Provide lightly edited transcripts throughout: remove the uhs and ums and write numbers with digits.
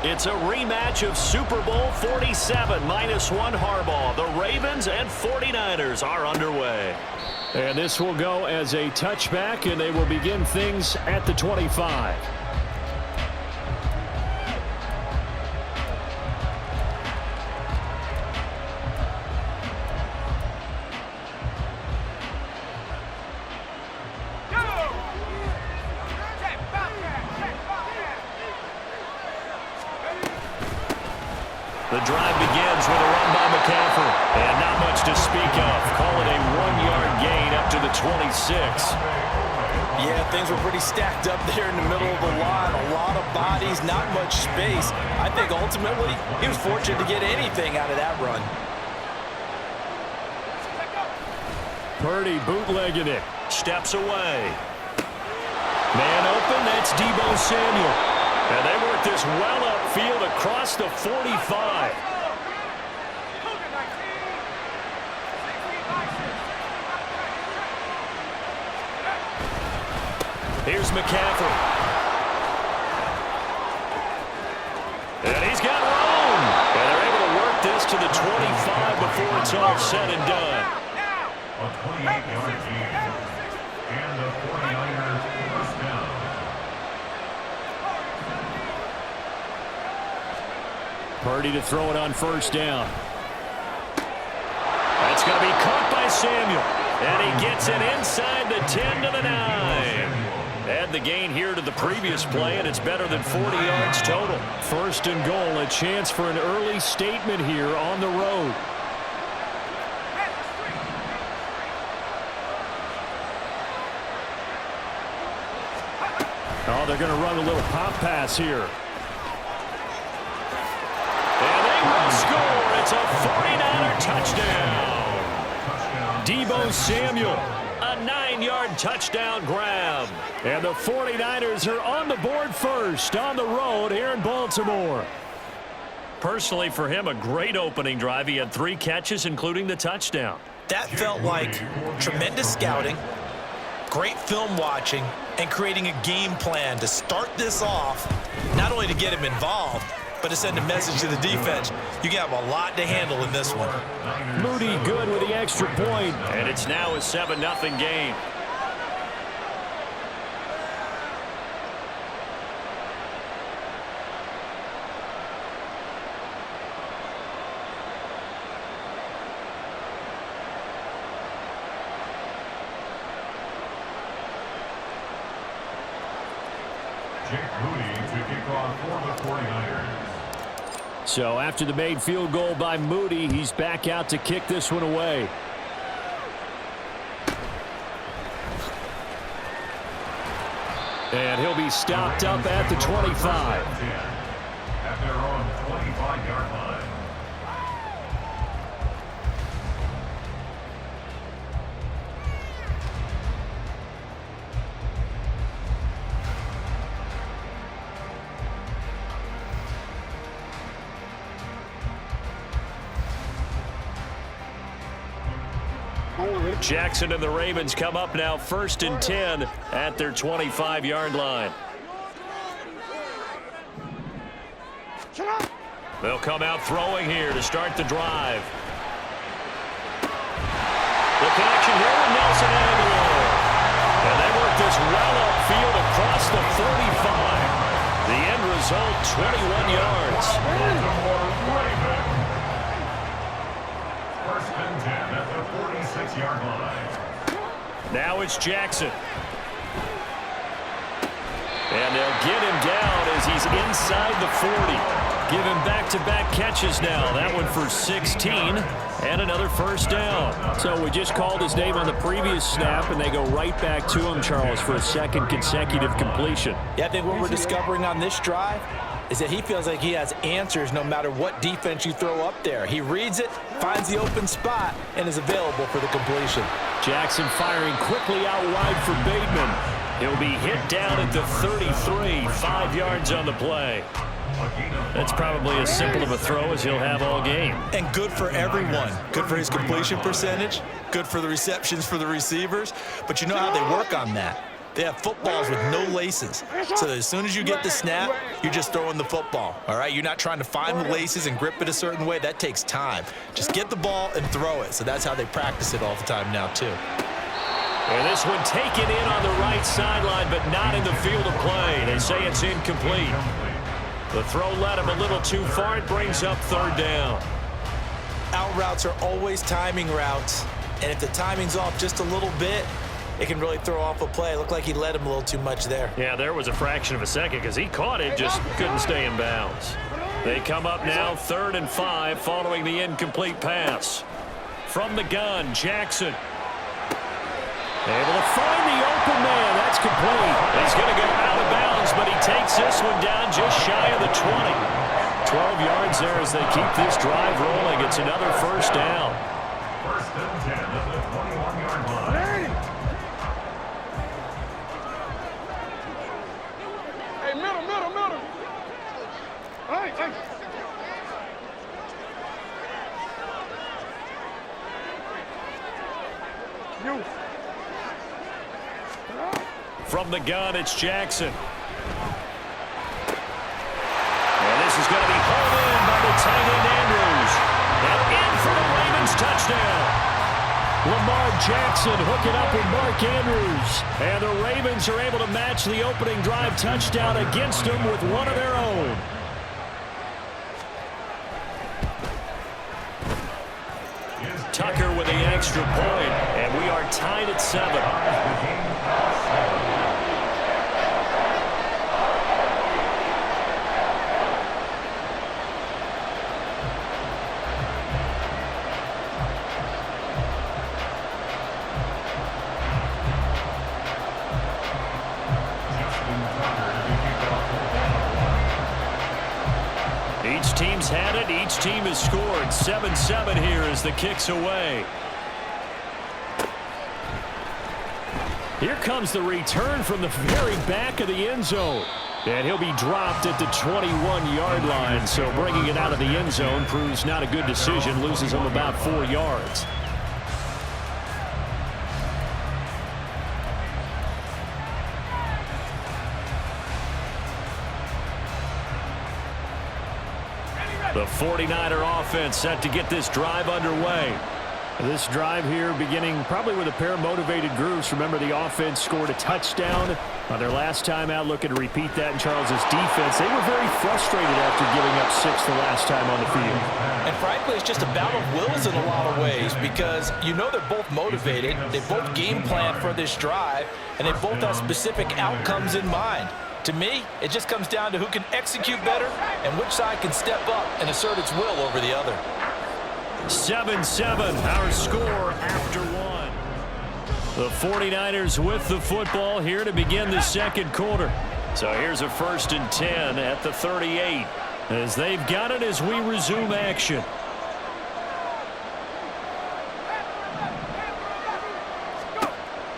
It's a rematch of Super Bowl 47, -1 Harbaugh. The Ravens and 49ers are underway. And this will go as a touchback, and they will begin things at the 25. The drive begins with a run by McCaffrey. And not much to speak of. Call it a 1-yard gain up to the 26. Yeah, things were pretty stacked up there in the middle of the line. A lot of bodies, not much space. I think ultimately he was fortunate to get anything out of that run. Purdy bootlegging it. Steps away. Man open, that's Deebo Samuel. And they work this well upfield across the 45. Here's McCaffrey. And he's got room. And they're able to work this to the 25 before it's all said and done. A 28-yard gain. And the 49ers first down. Purdy to throw it on first down. That's going to be caught by Samuel. And he gets it inside the 10 to the 9. Add the gain here to the previous play, and it's better than 40 yards total. First and goal, a chance for an early statement here on the road. Oh, they're going to run a little pop pass here. And they will score. It's a 49er touchdown. Deebo Samuel, a 9-yard touchdown grab. And the 49ers are on the board first on the road here in Baltimore. Personally, for him, a great opening drive. He had 3 catches, including the touchdown. That felt like tremendous scouting, great film watching, and creating a game plan to start this off, not only to get him involved, but to send a message to the defense. You have a lot to handle in this one. Moody good with the extra point. And it's now a 7-0 game. Jake Moody to kick off for the 49ers. So after the made field goal by Moody, he's back out to kick this one away. And he'll be stopped up at the 25. At their own 25-yard line. Jackson and the Ravens come up now 1st and 10 at their 25-yard line. They'll come out throwing here to start the drive. The connection here with Nelson Aguilar. And they work this well upfield across the 35. The end result, 21 yards. First and 10 at the 46-yard line. Now it's Jackson. And they'll get him down as he's inside the 40. Give him back-to-back catches now. That one for 16 and another first down. So we just called his name on the previous snap, and they go right back to him, Charles, for a second consecutive completion. Yeah, I think what we're discovering on this drive is that he feels like he has answers no matter what defense you throw up there. He reads it, finds the open spot, and is available for the completion. Jackson firing quickly out wide for Bateman. He'll be hit down at the 33, 5 yards on the play. That's probably as simple of a throw as he'll have all game. And good for everyone. Good for his completion percentage. Good for the receptions for the receivers. But you know how they work on that. They have footballs with no laces. So as soon as you get the snap, you're just throwing the football, all right? You're not trying to find the laces and grip it a certain way. That takes time. Just get the ball and throw it. So that's how they practice it all the time now, too. And this one taken in on the right sideline, but not in the field of play. They say it's incomplete. The throw led him a little too far. It brings up third down. Out routes are always timing routes. And if the timing's off just a little bit, it can really throw off a play. It looked like he led him a little too much there. Yeah, there was a fraction of a second because he caught it, just couldn't stay in bounds. They come up now 3rd and 5 following the incomplete pass. From the gun, Jackson. Able to find the open man. That's complete. He's going to go out of bounds, but he takes this one down just shy of the 20. 12 yards there as they keep this drive rolling. It's another first down. First and 10 at the 21-yard line. Hey, middle. Hey. You. From the gun, it's Jackson. And this is going to be hauled in by the tight end Andrews. And in for the Ravens touchdown. Lamar Jackson hooking up with Mark Andrews. And the Ravens are able to match the opening drive touchdown against them with one of their own. Tucker with the extra point, and we are tied at 7. Each team's had it. Each team has scored. 7-7 here as the kick's away. Here comes the return from the very back of the end zone. And he'll be dropped at the 21-yard line. So bringing it out of the end zone proves not a good decision. Loses him about 4 yards. The 49er offense set to get this drive underway. This drive here beginning probably with a pair of motivated groups. Remember, the offense scored a touchdown on their last time out. Looking to repeat that in Charles's defense. They were very frustrated after giving up 6 the last time on the field. And frankly, it's just a battle of wills in a lot of ways because you know they're both motivated. They both game plan for this drive, and they both have specific outcomes in mind. To me, it just comes down to who can execute better and which side can step up and assert its will over the other. 7-7, our score after 1. The 49ers with the football here to begin the second quarter. So here's a 1st and 10 at the 38 as they've got it as we resume action.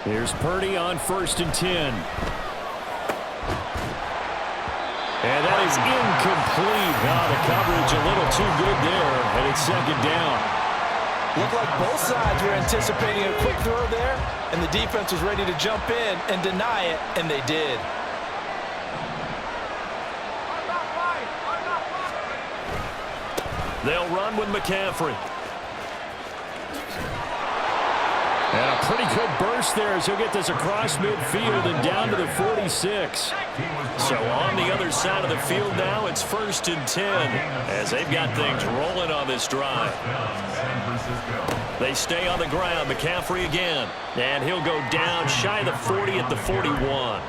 Here's Purdy on 1st and 10. And that is incomplete. The coverage a little too good there, and it's 2nd down. Looked like both sides were anticipating a quick throw there, and the defense was ready to jump in and deny it, and they did. They'll run with McCaffrey. And a pretty good burst there as he'll get this across midfield and down to the 46. So on the other side of the field now, it's 1st and 10 as they've got things rolling on this drive. They stay on the ground. McCaffrey again. And he'll go down shy of the 40 at the 41.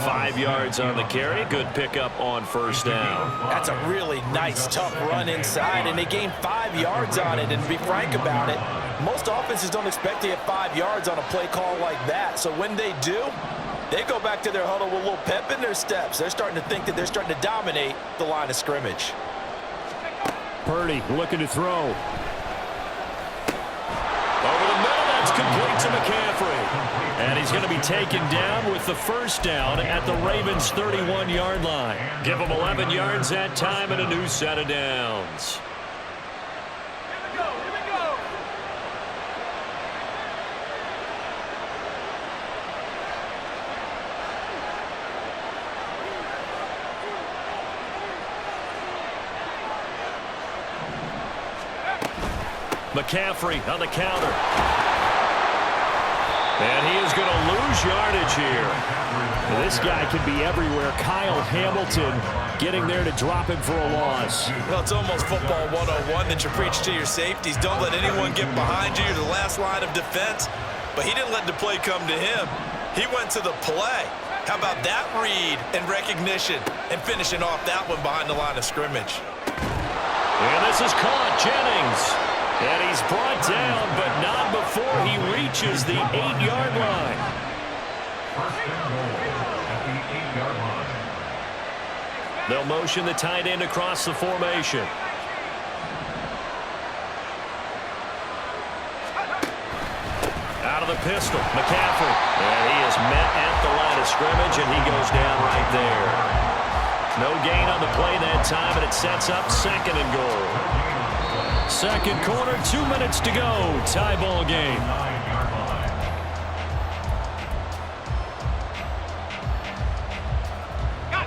5 yards on the carry. Good pickup on 1st down. That's a really nice, tough run inside, and they gained 5 yards on it. And to be frank about it, most offenses don't expect to get 5 yards on a play call like that. So when they do, they go back to their huddle with a little pep in their steps. They're starting to think that they're starting to dominate the line of scrimmage. Purdy looking to throw. Over the middle, that's complete to McCaffrey. And he's going to be taken down with the 1st down at the Ravens' 31-yard line. Give them 11 yards that time and a new set of downs. McCaffrey on the counter. And he is going to lose yardage here. This guy can be everywhere. Kyle Hamilton getting there to drop him for a loss. Well, it's almost football 101 that you preach to your safeties. Don't let anyone get behind you. You're the last line of defense. But he didn't let the play come to him. He went to the play. How about that read and recognition and finishing off that one behind the line of scrimmage? And this is caught. Jennings. And he's brought down, but not before he reaches the 8-yard line. First and goal at the 8-yard line. They'll motion the tight end across the formation. Out of the pistol, McCaffrey. And he is met at the line of scrimmage, and he goes down right there. No gain on the play that time, and it sets up second and goal. Second quarter, 2 minutes to go. Tie ball game. 9-yard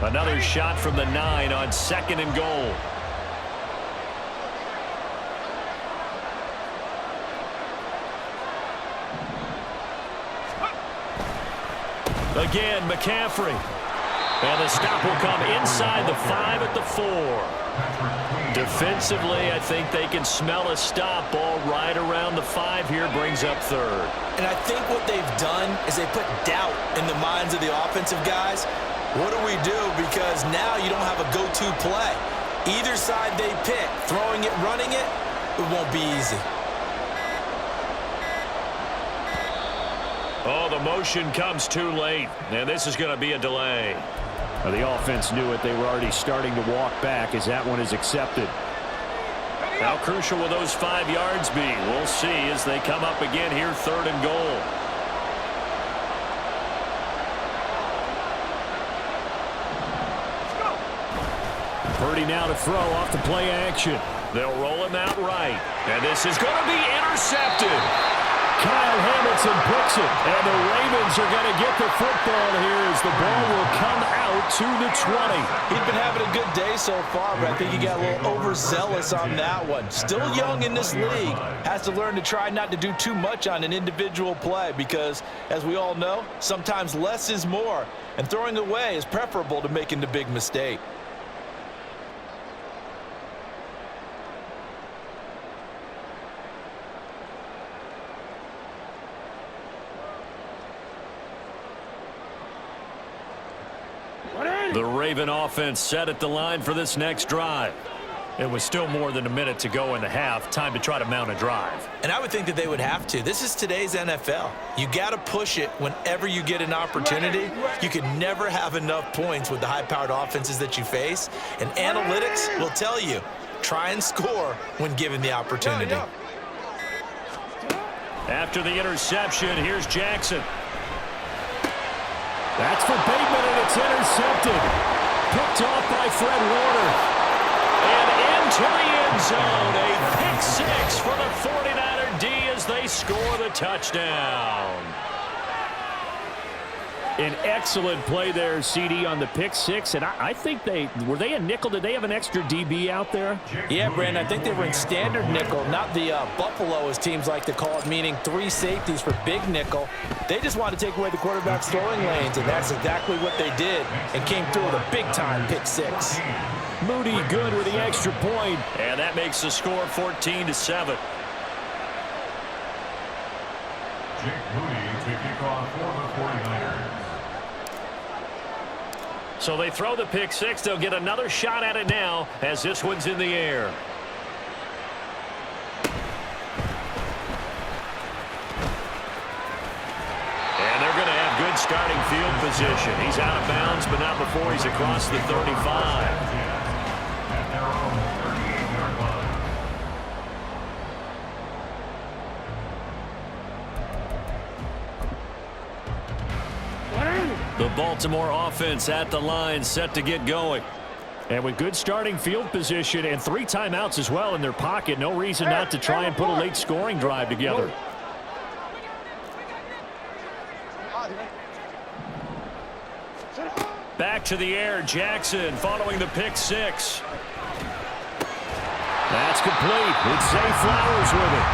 line. Another shot from the 9 on second and goal. Again, McCaffrey. And the stop will come inside the 5 at the 4. Defensively, I think they can smell a stop. Ball right around the 5 here, brings up third. And I think what they've done is they put doubt in the minds of the offensive guys. What do we do? Because now you don't have a go-to play. Either side they pick, throwing it, running it, it won't be easy. Oh, the motion comes too late, and this is going to be a delay. Well, the offense knew it. They were already starting to walk back as that one is accepted. How crucial will those 5 yards be? We'll see as they come up again here, third and goal. Purdy now to throw off the play action. They'll roll him out right, and this is going to be intercepted. Kyle Hamilton picks it, and the Ravens are going to get the football here as the ball will come out to the 20. He's been having a good day so far, but I think he got a little overzealous on that one. Still young in this league. Has to learn to try not to do too much on an individual play because, as we all know, sometimes less is more. And throwing away is preferable to making the big mistake. The Raven offense set at the line for this next drive. It was still more than a minute to go in the half. Time to try to mount a drive. And I would think that they would have to. This is today's NFL. You got to push it whenever you get an opportunity. You can never have enough points with the high-powered offenses that you face. And analytics will tell you, try and score when given the opportunity. After the interception, here's Jackson. That's for Bateman, and it's intercepted. Picked off by Fred Warner. And into the end zone. A pick 6 for the 49er D as they score the touchdown. An excellent play there, CD, on the pick 6. And I think were they a nickel? Did they have an extra DB out there? Yeah, Brandon, I think they were in standard nickel, not the Buffalo, as teams like to call it, meaning 3 safeties for big nickel. They just wanted to take away the quarterback's throwing lanes, and that's exactly what they did and came through with a big-time pick 6. Moody good with the extra point. And that makes the score 14-7. Jake Moody to kick off for the 49ers. So they throw the pick 6. They'll get another shot at it now as this one's in the air. And they're going to have good starting field position. He's out of bounds, but not before he's across the 35. At their own 38-yard line. The Baltimore offense at the line, set to get going. And with good starting field position and 3 timeouts as well in their pocket, no reason not to try and put a late scoring drive together. Back to the air, Jackson following the pick 6. That's complete. It's Zay Flowers with it.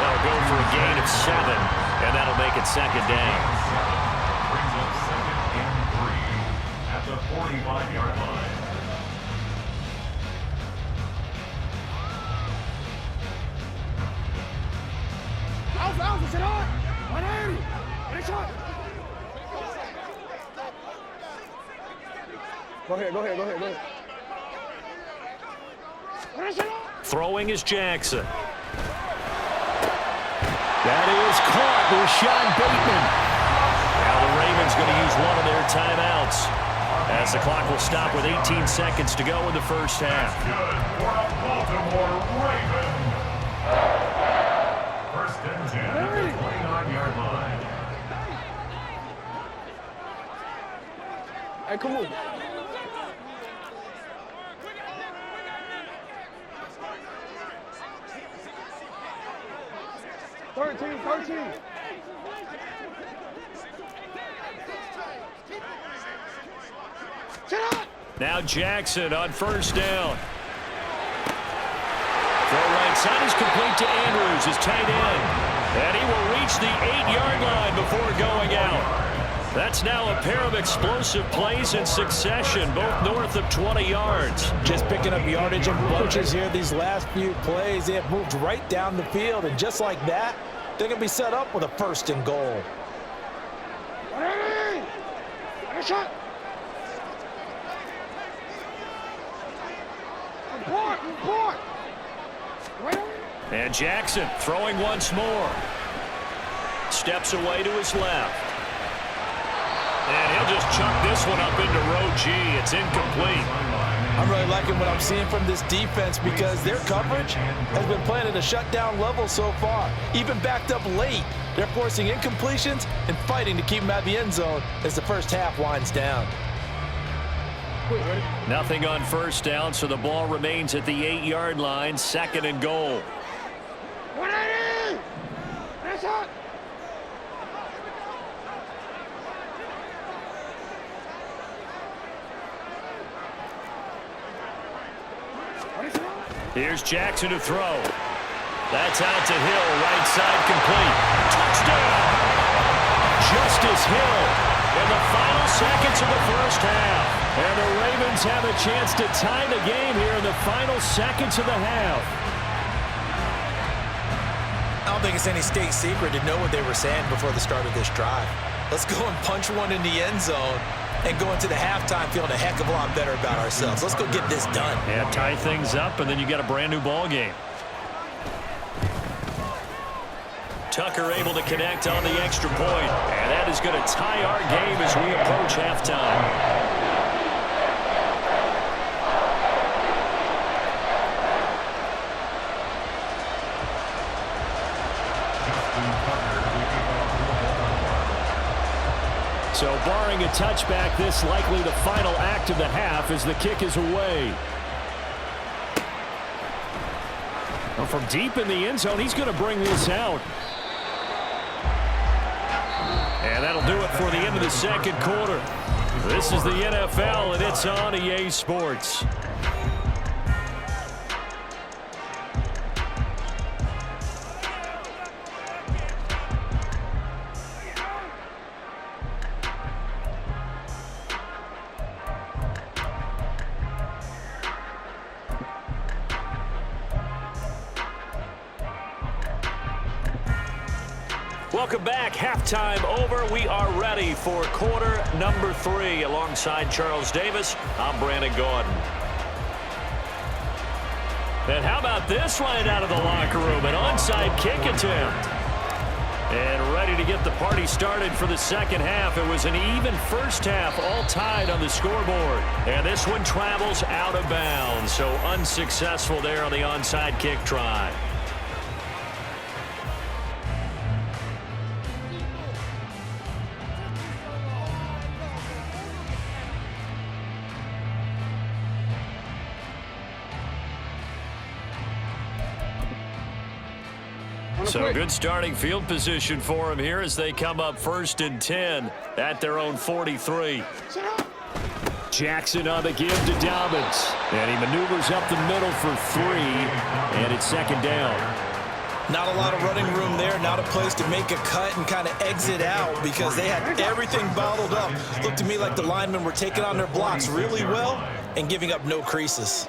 They'll go for a gain of 7, and that'll make it second down. Brings up 2nd and 3 at the 45-yard line. Alpha, sit on. 180. Get a shot. Go ahead. Throwing is Jackson. That is caught. Rashad Bateman. Now the Ravens going to use one of their timeouts as the clock will stop with 18 seconds to go in the first half. Good for a Baltimore Raven. 1st and 10 at the 29-yard line. Hey, come on. Thirteen. Now Jackson on first down. Throw right side is complete to Andrews, his tight end. And he will reach the 8-yard line before going out. That's now a pair of explosive plays in succession, both north of 20 yards. Just picking up yardage in bunches here these last few plays. They have moved right down the field, and just like that, they're going to be set up with a 1st and goal. Shot. Report. And Jackson throwing once more. Steps away to his left. And he'll just chuck this one up into row G. It's incomplete. I'm really liking what I'm seeing from this defense because their coverage has been playing at a shutdown level so far. Even backed up late, they're forcing incompletions and fighting to keep them out of the end zone as the first half winds down. Nothing on first down, so the ball remains at the 8-yard line, 2nd and goal. 180. That's hot. Here's Jackson to throw. That's out to Hill, right side complete. Touchdown! Justice Hill in the final seconds of the first half. And the Ravens have a chance to tie the game here in the final seconds of the half. I don't think it's any state secret to know what they were saying before the start of this drive. Let's go and punch one in the end zone and go into the halftime feeling a heck of a lot better about ourselves. Let's go get this done. Yeah, tie things up, and then you got a brand new ball game. Tucker able to connect on the extra point, and that is going to tie our game as we approach halftime. So barring a touchback, this likely the final act of the half as the kick is away. Well, from deep in the end zone, he's going to bring this out. And that'll do it for the end of the second quarter. This is the NFL, and it's on EA Sports. Welcome back. Halftime over. We are ready for quarter number 3. Alongside Charles Davis, I'm Brandon Gaudin. And how about this right out of the locker room? An onside kick attempt. And ready to get the party started for the second half. It was an even first half, all tied on the scoreboard. And this one travels out of bounds. So unsuccessful there on the onside kick try. So good starting field position for them here as they come up 1st and 10 at their own 43. Jackson on the give to Dobbins. And he maneuvers up the middle for 3. And it's second down. Not a lot of running room there. Not a place to make a cut and kind of exit out because they had everything bottled up. Looked to me like the linemen were taking on their blocks really well and giving up no creases.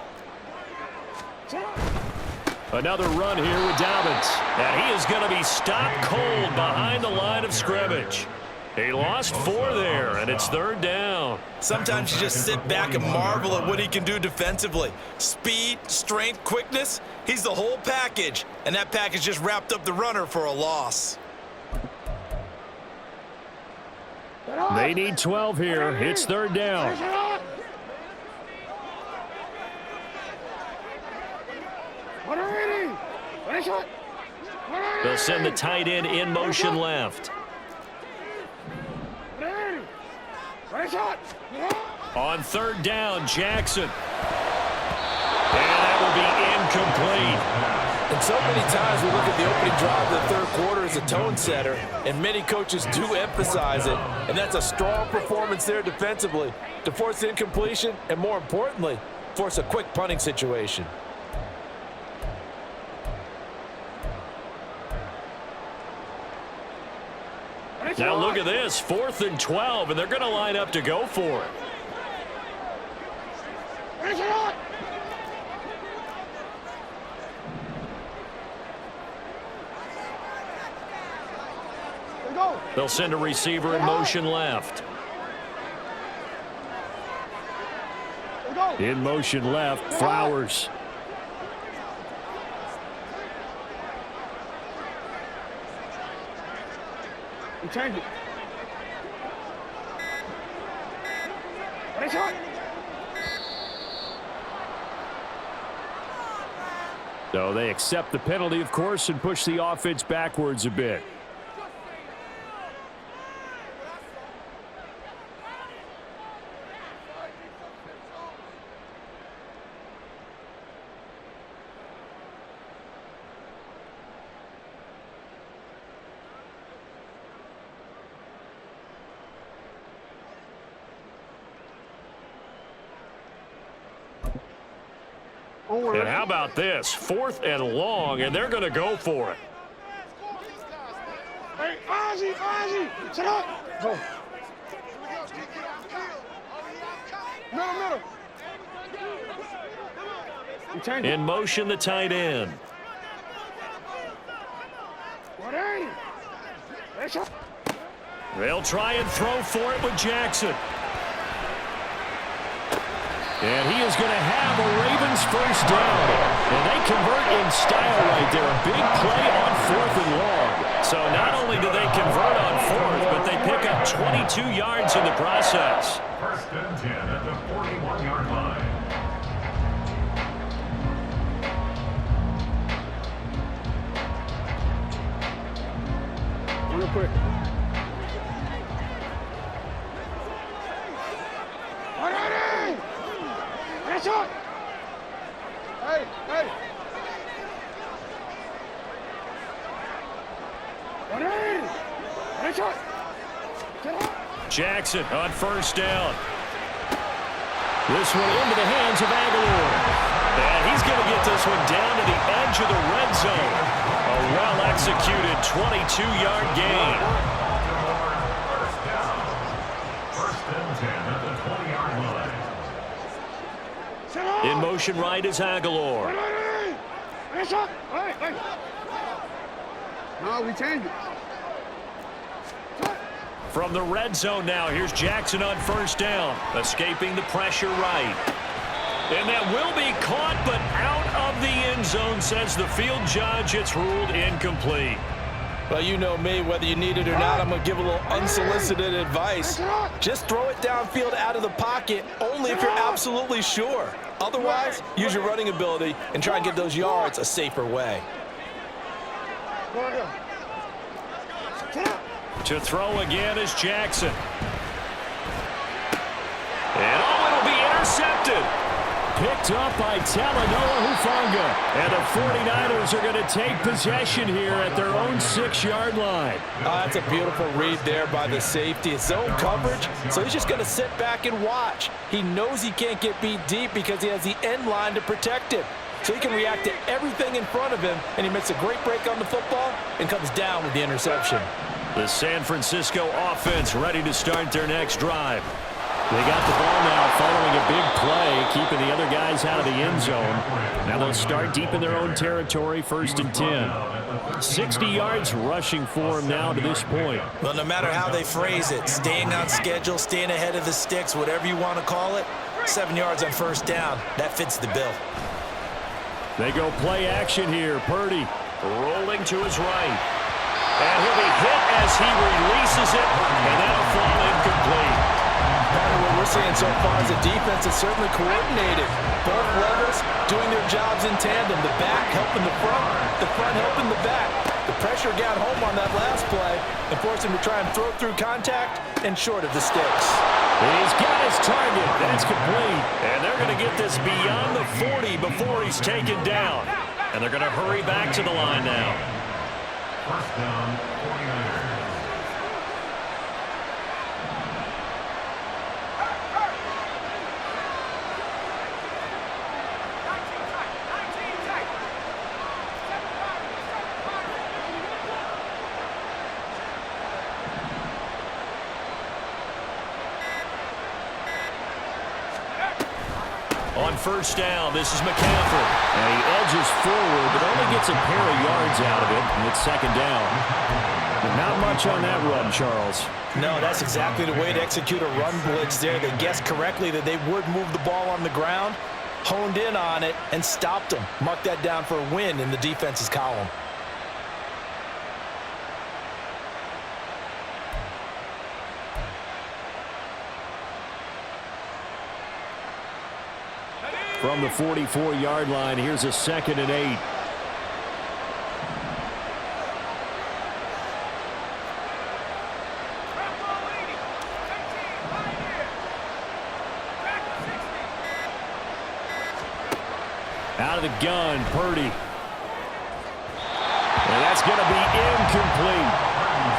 Another run here with Dobbins. And he is going to be stopped cold behind the line of scrimmage. He lost 4 there, and it's third down. Sometimes you just sit back and marvel at what he can do defensively. Speed, strength, quickness, he's the whole package. And that package just wrapped up the runner for a loss. They need 12 here. It's third down. They'll send the tight end in motion left. On third down, Jackson. And that will be incomplete. And so many times we look at the opening drive of the third quarter as a tone setter, and many coaches do emphasize it, and that's a strong performance there defensively to force incompletion and, more importantly, force a quick punting situation. Now look at this, 4th and 12, and they're going to line up to go for it. They'll send a receiver in motion left. In motion left, Flowers. Change it. So they accept the penalty, of course, and push the offense backwards a bit. And how about this? 4th and long, and they're going to go for it. Hey, Ozzie, sit up. Go. Middle. In motion, the tight end. They'll try and throw for it with Jackson. And he is going to have a Ravens first down. And they convert in style right there. A big play on 4th and long. So not only do they convert on 4th, but they pick up 22 yards in the process. First and 10 at the 41-yard line. Real quick. Hey. Jackson on first down. This one into the hands of Aguilar. And he's going to get this one down to the edge of the red zone. A well-executed 22-yard gain. First and 10 at the 20-yard line. In motion right is Aguilar. No, we changed it. From the red zone now, here's Jackson on first down. Escaping the pressure right. And that will be caught, but out of the end zone, says the field judge. It's ruled incomplete. Well, you know me, whether you need it or not, I'm going to give a little unsolicited advice. Just throw it downfield out of the pocket, only if you're absolutely sure. Otherwise, use your running ability and try and get those yards a safer way. To throw again is Jackson. And it'll be intercepted. picked up by Talanoa Hufanga. And the 49ers are going to take possession here at their own 6-yard line. That's a beautiful read there by the safety. It's zone coverage, so he's just going to sit back and watch. He knows he can't get beat deep because he has the end line to protect him. So he can react to everything in front of him, and he makes a great break on the football and comes down with the interception. The San Francisco offense ready to start their next drive. They got the ball now following a big play, keeping the other guys out of the end zone. Now they'll start deep in their own territory, 1st and 10. 60 yards rushing for them now to this point. Well, no matter how they phrase it, staying on schedule, staying ahead of the sticks, whatever you want to call it, 7 yards on 1st down, that fits the bill. They go play action here. Purdy rolling to his right. And he'll be hit as he releases it, and that'll fall incomplete. What we're seeing so far is the defense is certainly coordinated. Both levels doing their jobs in tandem. The back helping the front helping the back. The pressure got home on that last play and forced him to try and throw through contact and short of the sticks. He's got his target. That's complete. And they're going to get this beyond the 40 before he's taken down. And they're going to hurry back to the line now. 1st down, 49ers. On 1st down, this is McCaffrey. And he edges forward, but only gets a pair of yards out of it, and it's 2nd down. But not much on that run, Charles. No, that's exactly the way to execute a run blitz there. They guessed correctly that they would move the ball on the ground, honed in on it, and stopped them. Mark that down for a win in the defense's column. From the 44-yard line, here's a 2nd and 8. Out of the gun, Purdy. And that's going to be incomplete.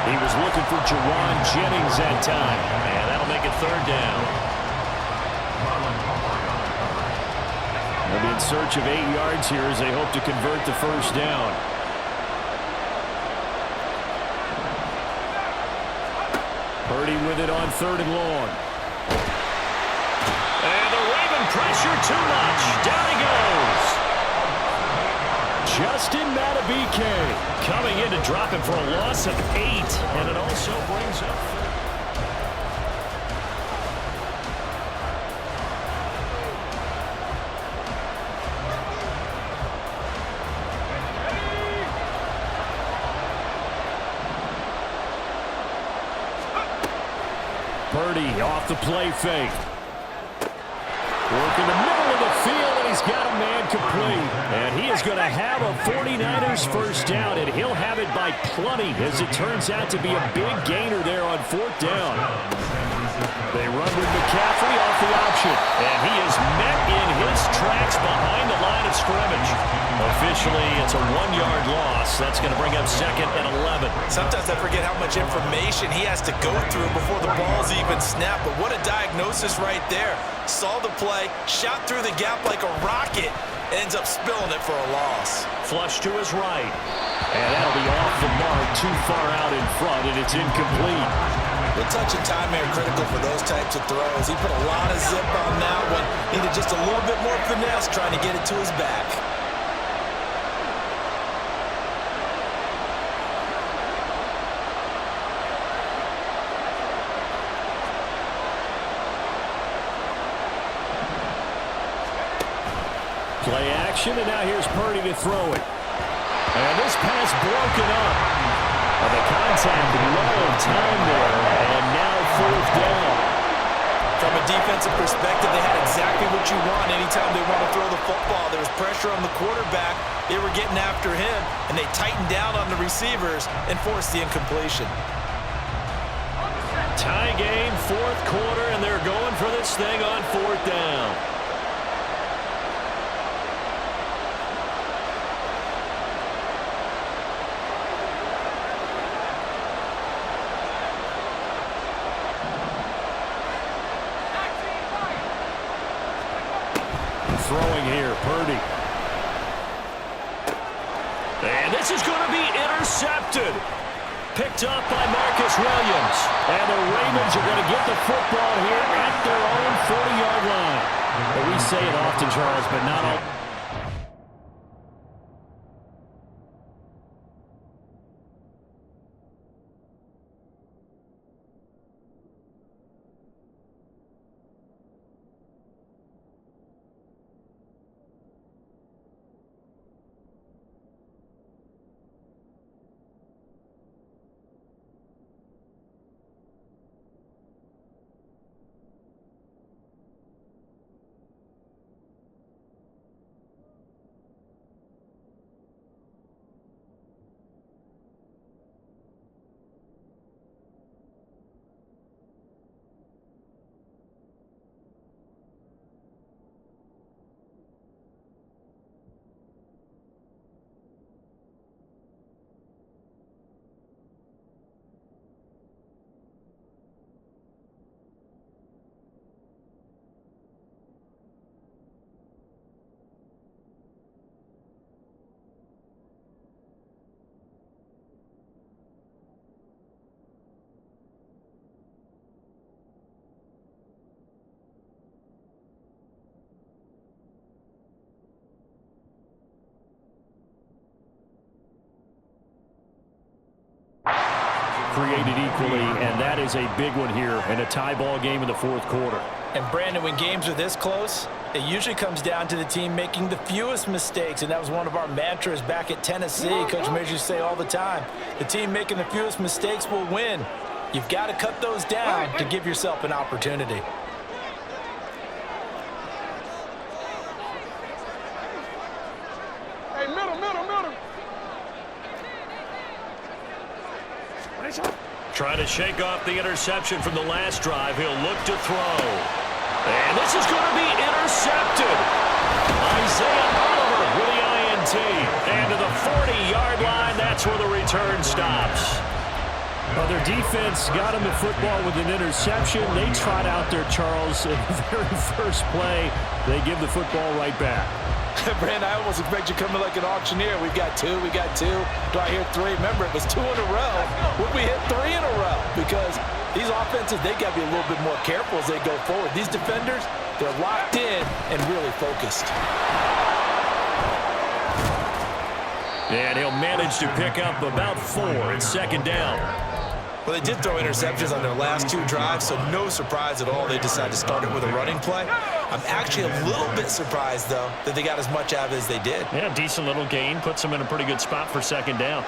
He was looking for Jawan Jennings that time. And that'll make it 3rd down. They'll be in search of 8 yards here as they hope to convert the 1st down. Purdy with it on 3rd and long. And the Raven pressure too much. Down he goes. Justin Madubuike coming in to drop him for a loss of 8. And it also brings up 3rd. Purdy off the play fake. Work in the middle of the field, and he's got a man complete. And he is going to have a 49ers 1st down, and he'll have it by plenty as it turns out to be a big gainer there on 4th down. They run with McCaffrey off the option, and he is met in his tracks behind the line of scrimmage. Officially, it's a 1-yard loss. That's going to bring up 2nd and 11. Sometimes I forget how much information he has to go through before the ball's even snapped, but what a diagnosis right there. Saw the play, shot through the gap like a rocket, and ends up spilling it for a loss. Flush to his right. And that'll be off the mark, too far out in front, and it's incomplete. The touch of time here critical for those types of throws. He put a lot of zip on that one. Needed just a little bit more finesse trying to get it to his back. Play action, and now here's Purdy to throw it. And this pass broken up. And the contact, low time there, and now 4th down. From a defensive perspective, they had exactly what you want anytime they want to throw the football. There was pressure on the quarterback. They were getting after him, and they tightened down on the receivers and forced the incompletion. Tie game, 4th quarter, and they're going for this thing on 4th down. throwing here. Purdy. And this is going to be intercepted. Picked up by Marcus Williams. And the Ravens are going to get the football here at their own 40-yard line. Well, we say it often, Charles, but not all. Created equally, and that is a big one here in a tie ball game in the fourth quarter. And Brandon, when games are this close, it usually comes down to the team making the fewest mistakes, and that was one of our mantras back at Tennessee. Coach Majors used to say all the time, the team making the fewest mistakes will win. You've got to cut those down to give yourself an opportunity. Hey, middle. Trying to shake off the interception from the last drive. He'll look to throw. And this is going to be intercepted. Isaiah Oliver with the INT. And to the 40-yard line, that's where the return stops. Well, their defense got them the football with an interception. They trot out there, Charles, in the very first play. They give the football right back. Brandon, I almost expect you coming like an auctioneer. We've got two. Do I hear three? Remember, it was 2 in a row. Would we hit 3 in a row? Because these offenses, they got to be a little bit more careful as they go forward. These defenders, they're locked in and really focused. And he'll manage to pick up about 4 at second down. Well, they did throw interceptions on their last 2 drives, so no surprise at all they decided to start it with a running play. I'm actually a little bit surprised, though, that they got as much out of it as they did. Yeah, decent little gain. Puts them in a pretty good spot for second down.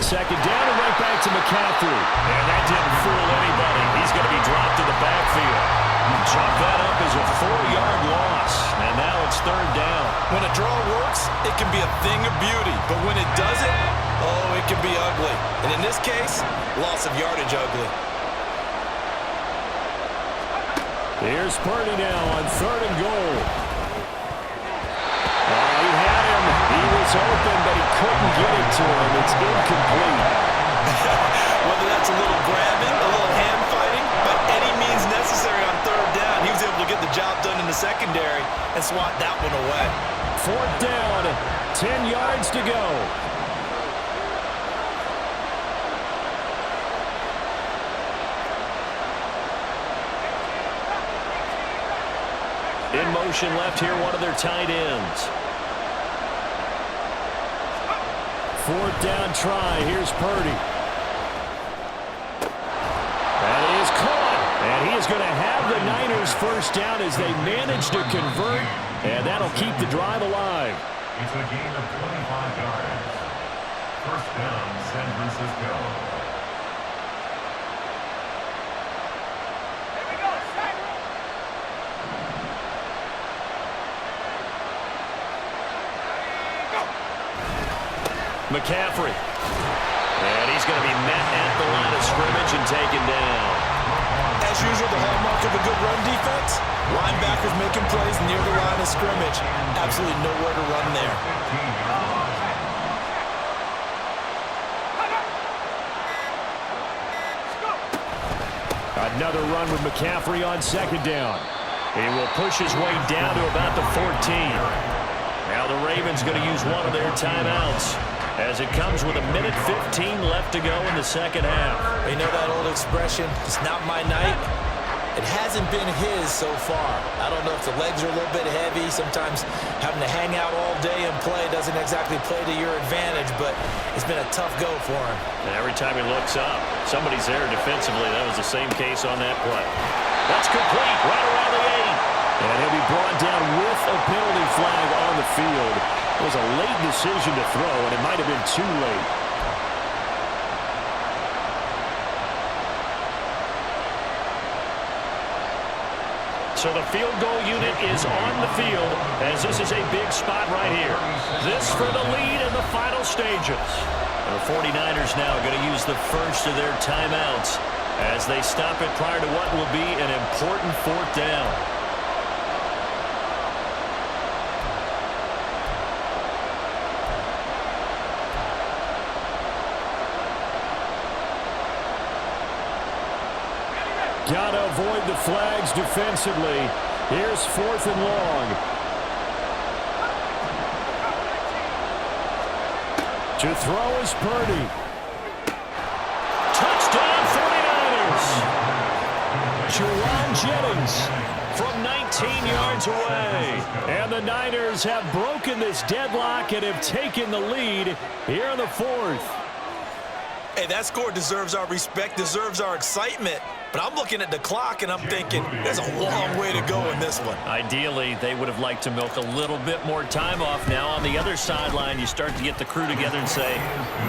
Second down and right back to McCaffrey. And that didn't fool anybody. He's going to be dropped to the backfield. Chalk that up as a 4-yard loss. And now it's third down. When a draw works, it can be a thing of beauty. But when it doesn't, oh, it can be ugly. And in this case, loss of yardage ugly. Here's Purdy now on 3rd and goal. He had him. He was open, but he couldn't get it to him. It's incomplete. Whether that's a little grabbing, a little hand fighting, but any means necessary on 3rd down, he was able to get the job done in the secondary and swat that one away. 4th down, 10 yards to go. In motion left here, one of their tight ends. 4th down try. Here's Purdy. That is caught. And he is going to have the Niners first down as they manage to convert. And that'll keep the drive alive. It's a gain of 25 yards. First down, San Francisco. McCaffrey. And he's going to be met at the line of scrimmage and taken down. As usual, the hallmark of a good run defense, linebackers making plays near the line of scrimmage. Absolutely nowhere to run there. Another run with McCaffrey on second down. He will push his way down to about the 14. Now the Ravens going to use one of their timeouts as it comes with 1:15 left to go in the second half. You know that old expression, it's not my night? It hasn't been his so far. I don't know if the legs are a little bit heavy. Sometimes having to hang out all day and play doesn't exactly play to your advantage, but it's been a tough go for him. And every time he looks up, somebody's there defensively. That was the same case on that play. That's complete, right around the 8. And he'll be brought down with a penalty flag on the field. It was a late decision to throw, and it might have been too late. So the field goal unit is on the field as this is a big spot right here. This for the lead in the final stages. The 49ers now going to use the first of their timeouts as they stop it prior to what will be an important fourth down. Got to avoid the flags defensively. Here's 4th and long. To throw is Purdy. Touchdown 49ers. Juwan Jennings from 19 yards away. And the Niners have broken this deadlock and have taken the lead here in the 4th. Hey, that score deserves our respect, deserves our excitement. But I'm looking at the clock, and I'm thinking there's a long way to go in this one. Ideally, they would have liked to milk a little bit more time off now. On the other sideline, you start to get the crew together and say,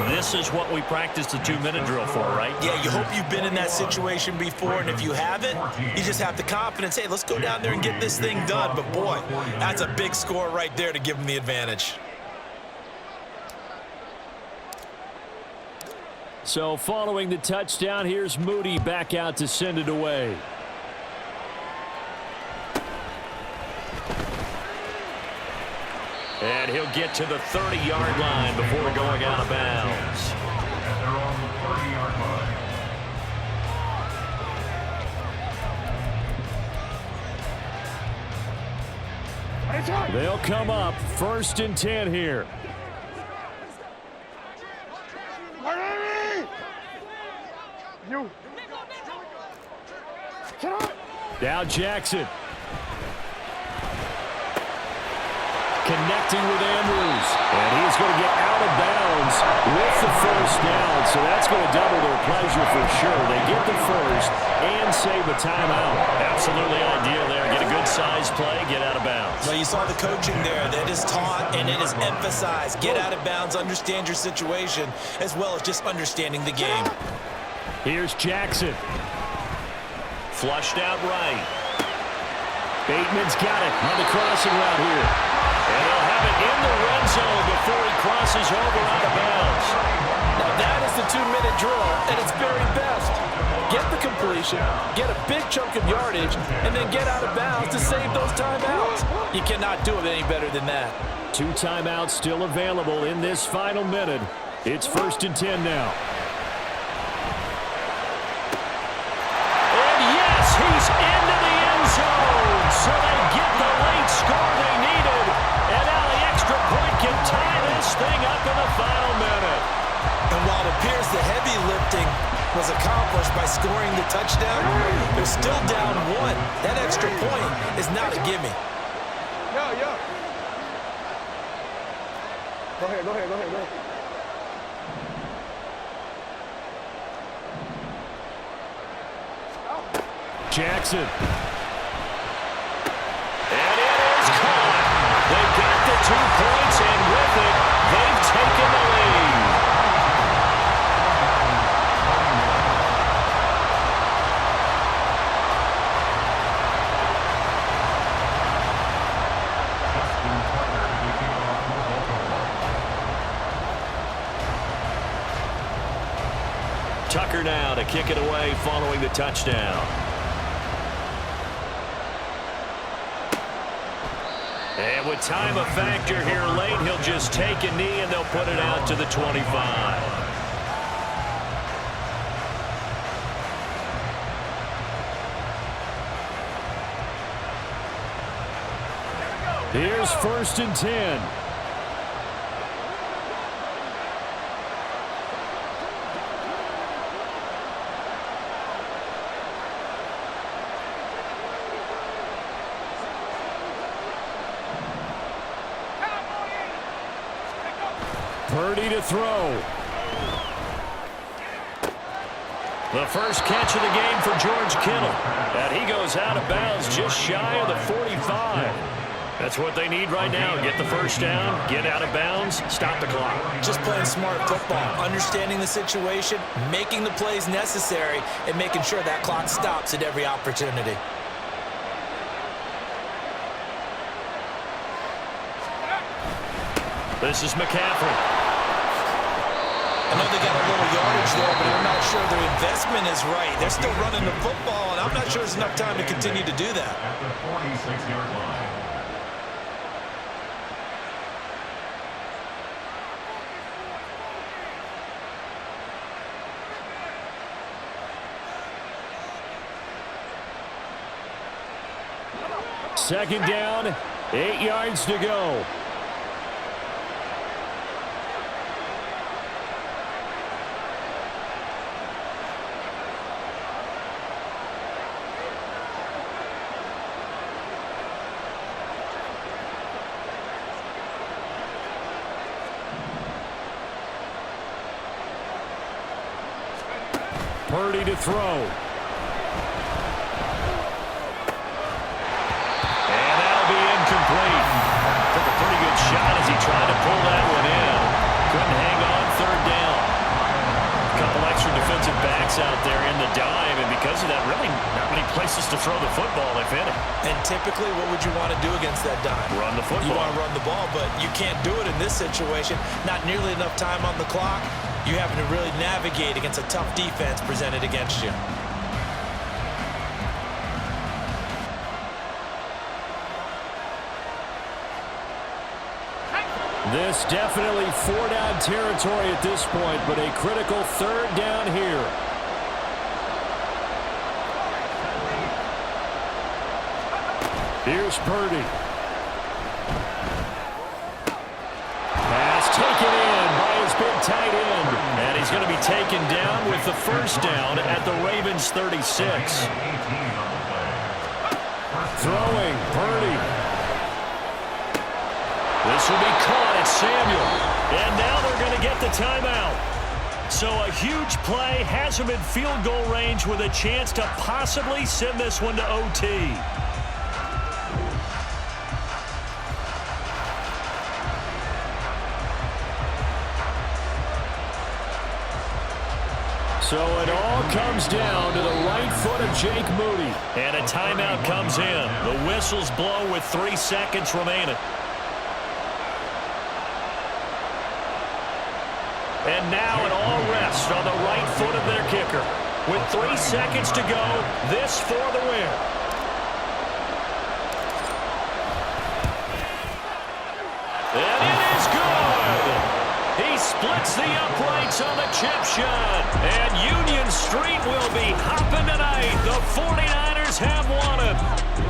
this is what we practiced the 2-minute drill for, right? Yeah, you hope you've been in that situation before, and if you haven't, you just have the confidence, hey, let's go down there and get this thing done. But, boy, that's a big score right there to give them the advantage. So following the touchdown, here's Moody back out to send it away. And he'll get to the 30-yard line before going out of bounds. And they're on the 30-yard line. They'll come up 1st and 10 here. Now Jackson. Connecting with Andrews. And he's going to get out of bounds with the first down. So that's going to double their pleasure for sure. They get the first and save a timeout. Absolutely ideal there. Get a good size play, get out of bounds. Well, you saw the coaching there. That is taught and it is emphasized. Get out of bounds, understand your situation, as well as just understanding the game. Here's Jackson. Flushed out right. Bateman's got it on the crossing route here. And he'll have it in the red zone before he crosses over out of bounds. Now that is the 2-minute drill at its very best. Get the completion, get a big chunk of yardage, and then get out of bounds to save those timeouts. You cannot do it any better than that. 2 timeouts still available in this final minute. It's 1st and 10 now. He's into the end zone, so they get the late score they needed, and now the extra point can tie this thing up in the final minute. And while it appears the heavy lifting was accomplished by scoring the touchdown, they're still down 1. That extra point is not a gimme. Yo. Go ahead. Jackson. And it is caught. They got the 2 points, and with it, they've taken the lead. Tucker now to kick it away following the touchdown. And with time a factor here late, he'll just take a knee and they'll put it out to the 25. Here's 1st and 10. Purdy to throw. The first catch of the game for George Kittle. And he goes out of bounds just shy of the 45. That's what they need right now. Get the first down, get out of bounds, stop the clock. Just playing smart football, understanding the situation, making the plays necessary, and making sure that clock stops at every opportunity. This is McCaffrey. I know they got a little yardage there, but I'm not sure their investment is right. They're still running the football, and I'm not sure there's enough time to continue to do that. At the 46-yard line. Second down, 8 yards to go. Purdy to throw. And that'll be incomplete. Took a pretty good shot as he tried to pull that one in. Couldn't hang on 3rd down. A couple extra defensive backs out there in the dime, and because of that, really not many places to throw the football, if any. And typically, what would you want to do against that dime? Run the football. You want to run the ball, but you can't do it in this situation. Not nearly enough time on the clock. You having to really navigate against a tough defense presented against you. This definitely 4-down territory at this point, but a critical 3rd down here. Here's Purdy. Pass taken in by his big tight end. And he's going to be taken down with the first down at the Ravens 36. Throwing, Purdy. This will be caught at Samuel. And now they're going to get the timeout. So a huge play has him in field goal range with a chance to possibly send this one to OT. So it all comes down to the right foot of Jake Moody. And a timeout comes in. The whistles blow with 3 seconds remaining. And now it all rests on the right foot of their kicker. With 3 seconds to go, this for the win. And it is good. He splits the uprights on the chip shot. And Union Street will be hopping tonight. The 49ers have won it.